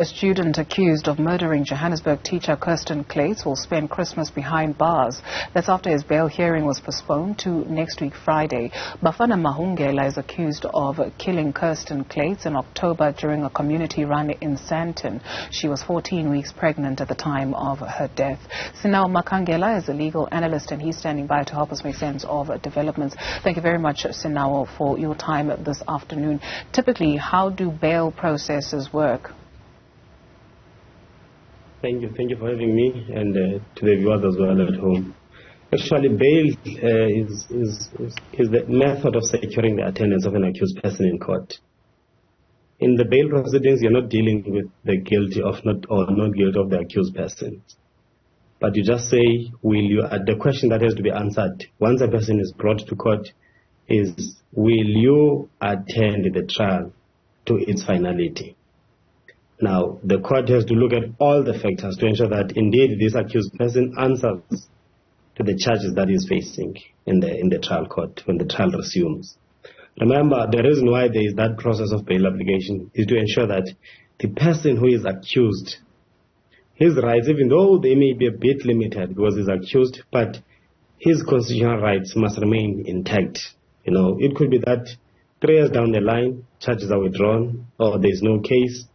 A student accused of murdering Johannesburg teacher Kirsten Kluyts will spend Christmas behind bars. That's after his bail hearing was postponed to next week Friday. Bafana Mahungela is accused of killing Kirsten Kluyts in October during a community run in Sandton. She was 14 weeks pregnant at the time of her death. Sinawo Makangela is a legal analyst and he's standing by to help us make sense of developments. Thank you very much, Sinawo, for your time this afternoon. Typically, how do bail processes work? Thank you for having me, and to the viewers as well at home. Actually, bail is the method of securing the attendance of an accused person in court. In the bail proceedings, you're not dealing with the guilty of not guilty of the accused person, but you just say, will you? The question that has to be answered once a person is brought to court is, will you attend the trial to its finality? Now, the court has to look at all the factors to ensure that indeed this accused person answers to the charges that he is facing in the trial court when the trial resumes. Remember, the reason why there is that process of bail application is to ensure that the person who is accused, his rights, even though they may be a bit limited because he's accused, but his constitutional rights must remain intact. You know, it could be that 3 years down the line, charges are withdrawn or there is no case.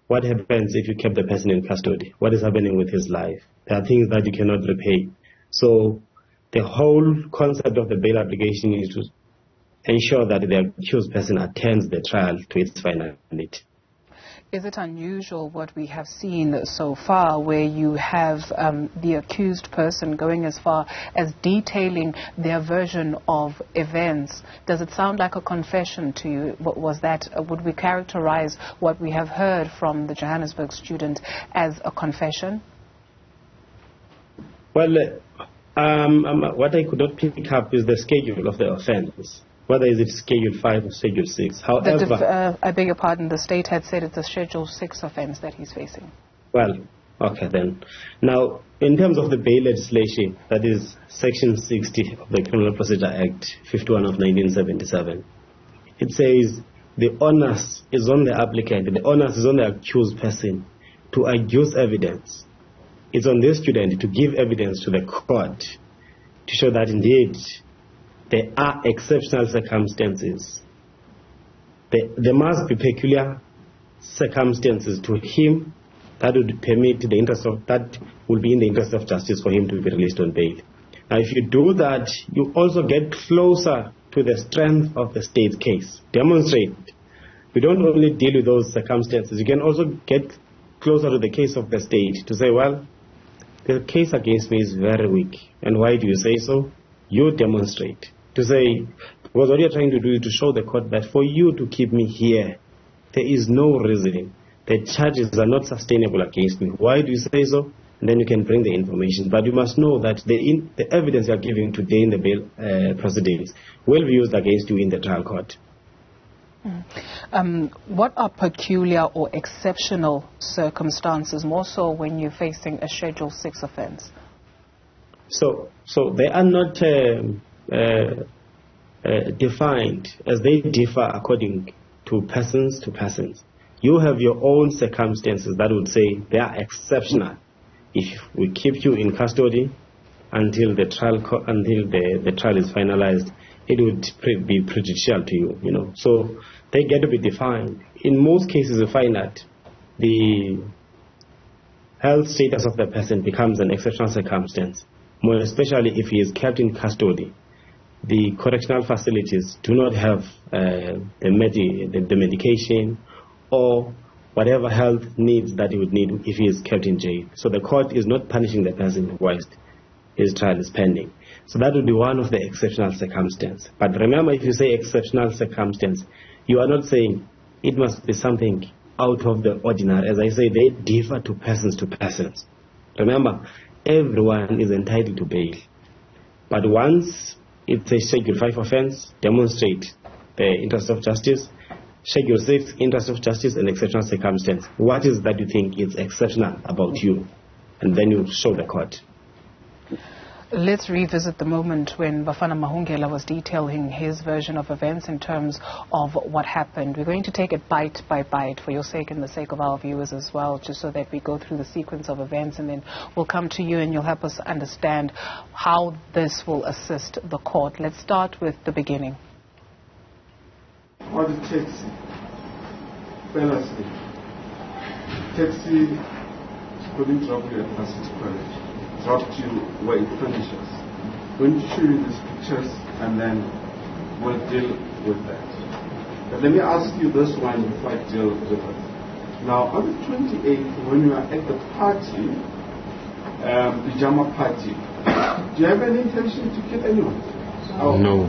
What happens if you kept the person in custody? What is happening with his life? There are things that you cannot repay. So the whole concept of the bail application is to ensure that the accused person attends the trial to its finality. Is it unusual what we have seen so far, where you have the accused person going as far as detailing their version of events? Does it sound like a confession to you? What was that? Would we characterize what we have heard from the Johannesburg student as a confession? Well, what I could not pick up is the schedule of the offense. Whether is it Schedule 5 or Schedule 6. However, I beg your pardon, the state had said it's a Schedule 6 offense that he's facing. Well, okay then. Now, in terms of the bail legislation, that is Section 60 of the Criminal Procedure Act 51 of 1977, it says the onus is on the applicant, the onus is on the accused person to adduce evidence. It's on the student to give evidence to the court to show that indeed there are exceptional circumstances. There must be peculiar circumstances to him that would permit the interest of, that will be in the interest of justice for him to be released on bail. Now, if you do that, you also get closer to the strength of the state's case. Demonstrate. We don't only deal with those circumstances. You can also get closer to the case of the state to say, well, the case against me is very weak. And why do you say so? You demonstrate. To say, because what you're trying to do is to show the court that for you to keep me here, there is no reason. The charges are not sustainable against me. Why do you say so? And then you can bring the information. But you must know that the evidence you are giving today in the bail proceedings will be used against you in the trial court. What are peculiar or exceptional circumstances, more so when you're facing a Schedule 6 offense? So they are not defined as they differ according to persons to persons. You have your own circumstances that would say they are exceptional. If we keep you in custody until the trial is finalized, it would be prejudicial to you. You know, so they get to be defined. In most cases, you find that the health status of the person becomes an exceptional circumstance, more especially if he is kept in custody. The correctional facilities do not have the medication or whatever health needs that he would need if he is kept in jail. So the court is not punishing the person whilst his trial is pending. So that would be one of the exceptional circumstances. But remember, if you say exceptional circumstance, you are not saying it must be something out of the ordinary. As I say, they differ to persons. Remember, everyone is entitled to bail. But once it's a Schedule 5 offense, demonstrate the interest of justice. Schedule 6, interest of justice and exceptional circumstance. What is that you think is exceptional about you? And then you show the court. Let's revisit the moment when Bafana Mahungela was detailing his version of events in terms of what happened. We're going to take it bite by bite for your sake and the sake of our viewers as well, just so that we go through the sequence of events, and then we'll come to you and you'll help us understand how this will assist the court. Let's start with the beginning. Or the taxi fell asleep. Taxi couldn't drop you at Varsity College. Dropped you where it finishes. I'm going to show you these pictures and then we'll deal with that. But let me ask you this one before I deal with it. Now, on the 28th, when you are at the party, pajama party, do you have any intention to kill anyone? No.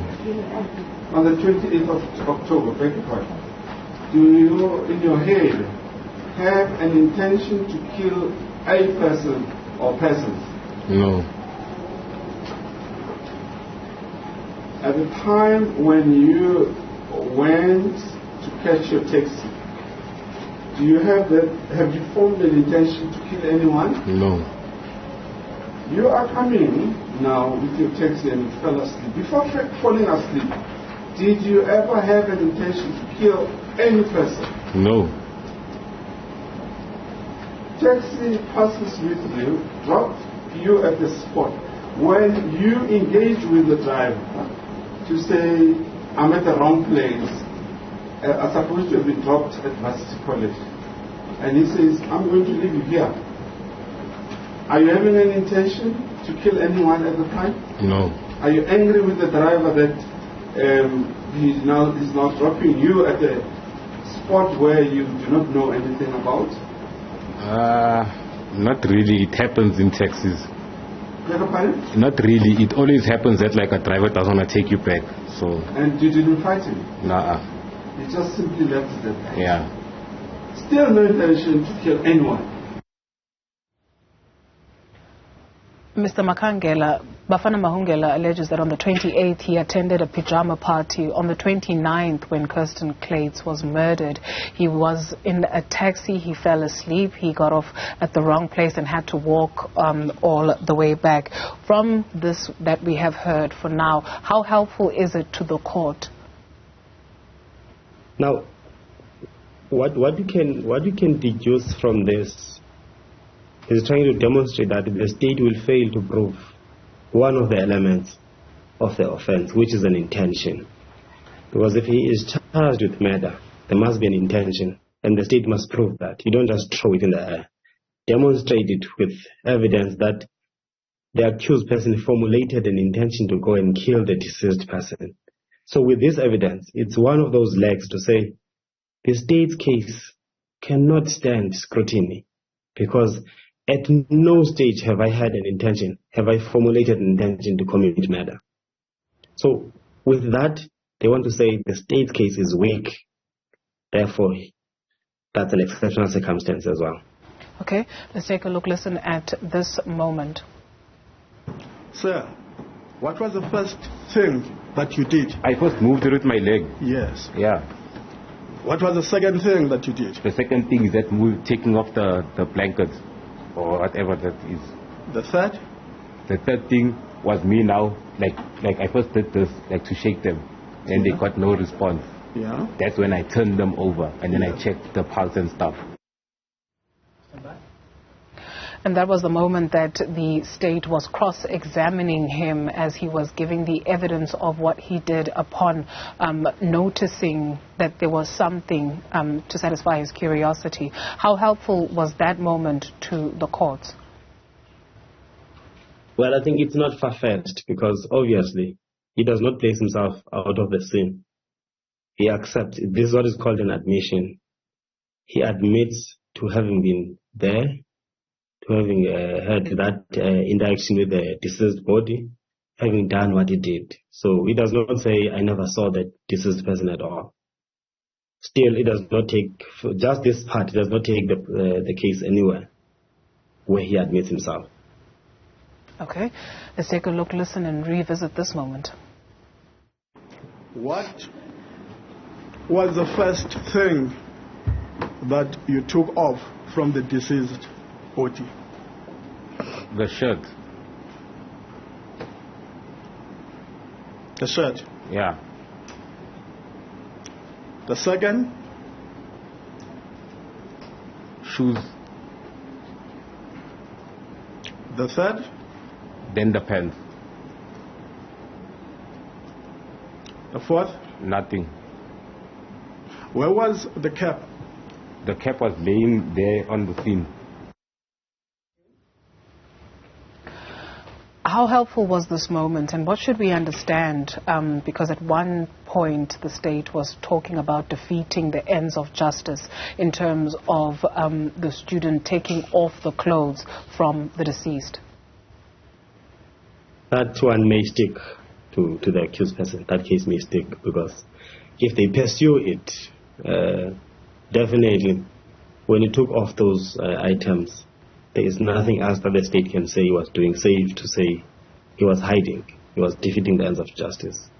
On the 28th of October, beg your pardon, do you, in your head, have an intention to kill a person or persons? No. At the time when you went to catch your taxi, do you have you formed an intention to kill anyone? No. You are coming now with your taxi and you fell asleep. Before falling asleep, did you ever have an intention to kill any person? No. Taxi passes with you, drops you at the spot. When you engage with the driver to say, I'm at the wrong place, I'm supposed to have been dropped at Varsity College, and he says, I'm going to leave you here. Are you having an intention to kill anyone at the time? No. Are you angry with the driver that he's now dropping you at a spot where you do not know anything about? Not really. It happens in taxis. Not really. It always happens that like a driver doesn't want to take you back. So. And you didn't fight him? Nah. You just simply left it at that. Yeah. Still no intention to kill anyone. Mr. Makangela, Bafana Mahungela alleges that on the 28th he attended a pajama party. On the 29th, when Kirsten Kluyts was murdered, he was in a taxi, he fell asleep, he got off at the wrong place and had to walk all the way back. From this that we have heard for now, how helpful is it to the court? Now, what you can deduce from this is trying to demonstrate that the state will fail to prove one of the elements of the offense, which is an intention. Because if he is charged with murder, there must be an intention, and the state must prove that. You don't just throw it in the air. Demonstrate it with evidence that the accused person formulated an intention to go and kill the deceased person. So with this evidence, it's one of those legs to say the state's case cannot stand scrutiny, because at no stage have I had an intention, have I formulated an intention to commit murder. So with that, they want to say the state's case is weak. Therefore, that's an exceptional circumstance as well. Okay, let's take a look, listen at this moment. Sir, what was the first thing that you did? I first moved it with my leg. Yes. Yeah. What was the second thing that you did? The second thing is that taking off the blankets or whatever that is. The third? The third thing was me now, like I first did this, like to shake them, and they got no response. Yeah. That's when I turned them over, and then I checked the pulse and stuff. And that was the moment that the state was cross-examining him as he was giving the evidence of what he did upon noticing that there was something to satisfy his curiosity. How helpful was that moment to the courts? Well, I think it's not far-fetched, because obviously he does not place himself out of the scene. He accepts. This is what is called an admission. He admits to having been there, to having had that interaction with the deceased body, having done what he did. So he does not say, I never saw that deceased person at all. Still, it does not take, just this part, it does not take the case anywhere where he admits himself. Okay, let's take a look, listen, and revisit this moment. What was the first thing that you took off from the deceased body? The shirt. The shirt. Yeah. The second? Shoes. The third? Then the pants. The fourth? Nothing. Where was the cap? The cap was laying there on the scene. How helpful was this moment, and what should we understand? Because at one point the state was talking about defeating the ends of justice in terms of the student taking off the clothes from the deceased. That one may stick to the accused person. That case may stick, because if they pursue it, definitely when he took off those items, there is nothing else that the state can say he was doing, save to say he was hiding. He was defeating the ends of justice.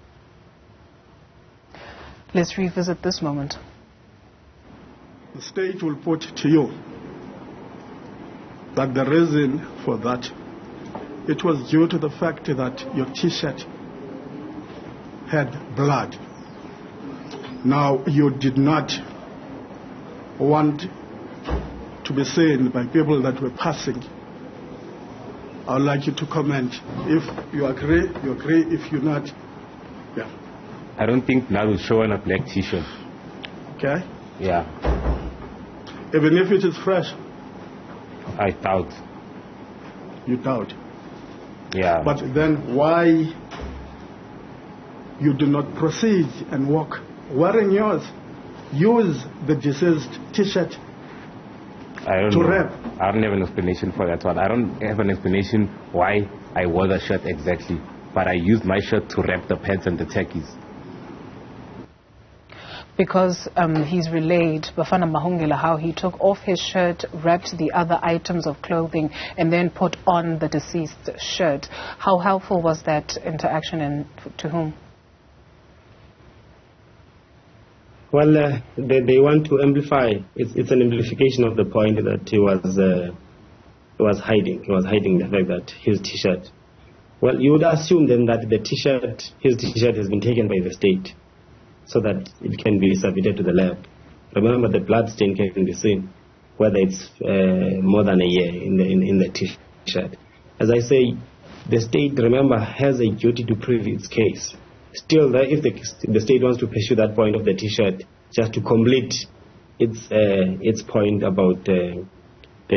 Let's revisit this moment. The state will put to you that the reason for that, it was due to the fact that your T-shirt had blood. Now, you did not want to be seen by people that were passing. I would like you to comment. If you agree, you agree. If you're not, yeah. I don't think that will show on a black T-shirt. Okay? Yeah. Even if it is fresh? I doubt. You doubt? Yeah. But then why you do not proceed and walk wearing yours? Use the deceased T-shirt I don't to know. wrap. I don't have an explanation for that one. I don't have an explanation why I wore the shirt exactly, but I used my shirt to wrap the pants and the tackies. Because he's relayed, Bafana Mahungela, how he took off his shirt, wrapped the other items of clothing, and then put on the deceased shirt. How helpful was that interaction, and to whom? Well, they want to amplify. It's an amplification of the point that he was hiding. He was hiding the fact that his T-shirt. Well, you would assume then that the T-shirt, his T-shirt, has been taken by the state, so that it can be submitted to the lab. Remember, the blood stain can be seen, whether it's more than a year in the T-shirt. As I say, the state, remember, has a duty to prove its case. Still, if the state wants to pursue that point of the T-shirt, just to complete its point about the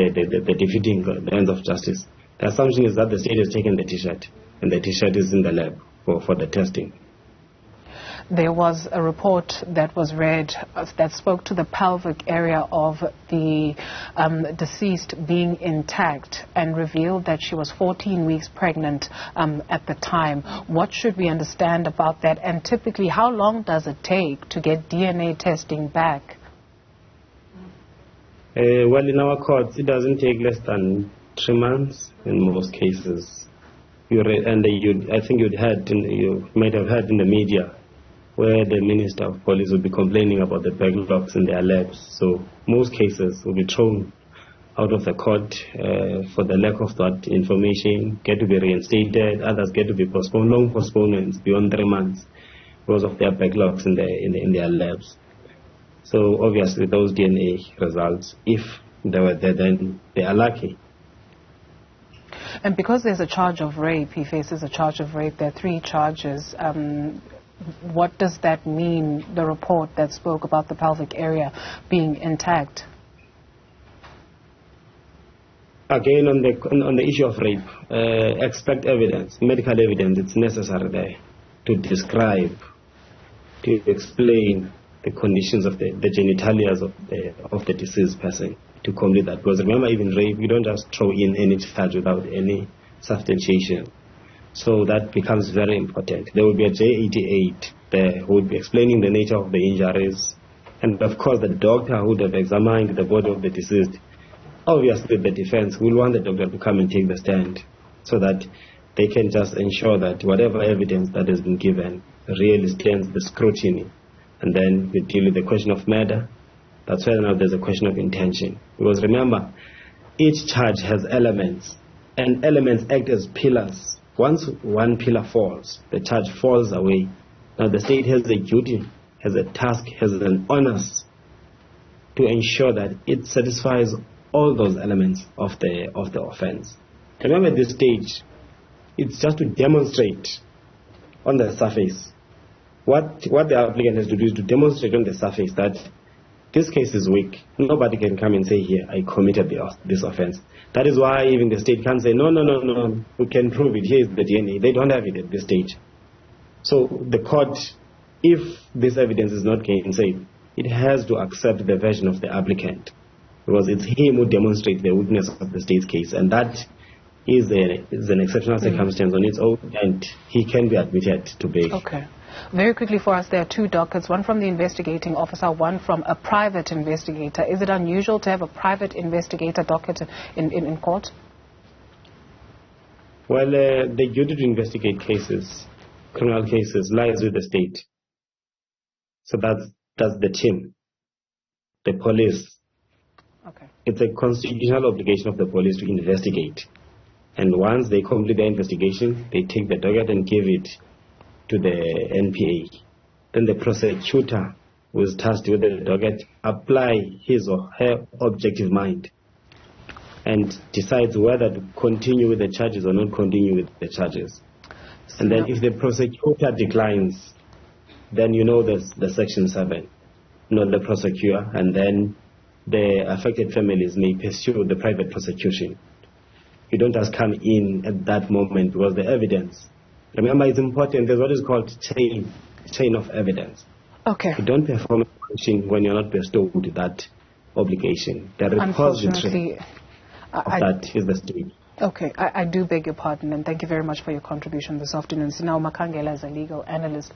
defeating the ends of justice, the assumption is that the state has taken the T-shirt, and the T-shirt is in the lab for the testing. There was a report that was read that spoke to the pelvic area of the deceased being intact and revealed that she was 14 weeks pregnant at the time. What should we understand about that? And typically, how long does it take to get DNA testing back? Well, in our courts, it doesn't take less than 3 months in most cases. I think you might have heard in the media where the Minister of Police will be complaining about the backlogs in their labs. So most cases will be thrown out of the court for the lack of that information, get to be reinstated, others get to be postponed, long postponements beyond 3 months because of their backlogs in their labs. So obviously those DNA results, if they were there, then they are lucky. And because there's a charge of rape, he faces a charge of rape, there are 3 charges. What does that mean, the report that spoke about the pelvic area being intact? Again, on the issue of rape, expect evidence, medical evidence, it's necessary there to describe, to explain the conditions of the genitalia of the deceased person, to complete that. Because remember, even rape, you don't just throw in any charge without any substantiation. So that becomes very important. There will be a J88 there who would be explaining the nature of the injuries. And of course, the doctor who would have examined the body of the deceased. Obviously, the defense will want the doctor to come and take the stand so that they can just ensure that whatever evidence that has been given really stands the scrutiny. And then we deal with the question of murder. That's why now there's a question of intention. Because remember, each charge has elements, and elements act as pillars Once one pillar falls, the charge falls away. Now the state has a duty, has a task, has an onus to ensure that it satisfies all those elements of the offense. Remember, at this stage, it's just to demonstrate on the surface. What the applicant has to do is to demonstrate on the surface that this case is weak. Nobody can come and say, here, I committed this offense. That is why even the state can't say, no, we can prove it. Here is the DNA. They don't have it at this stage. So the court, if this evidence is not gainsaid, it has to accept the version of the applicant, because it's him who demonstrates the weakness of the state's case, and that is an exceptional circumstance on its own, and he can be admitted to bail. Okay. Very quickly for us, there are two dockets, one from the investigating officer, one from a private investigator. Is it unusual to have a private investigator docket in court? Well, the duty to investigate cases, criminal cases, lies with the state. So that's the team, the police. Okay. It's a constitutional obligation of the police to investigate. And once they complete their investigation, they take the docket and give it to the NPA. Then the prosecutor who is tasked with the docket apply his or her objective mind and decides whether to continue with the charges or not continue with the charges. And then if the prosecutor declines, then you know the Section 7, not the prosecutor, and then the affected families may pursue the private prosecution. You don't just come in at that moment, because the evidence, remember, it's important. There's what is called chain of evidence. Okay. You don't perform a function when you're not bestowed with that obligation. The repository of that is the state. Okay, I do beg your pardon, and thank you very much for your contribution this afternoon. Sinawo Makangela is a legal analyst.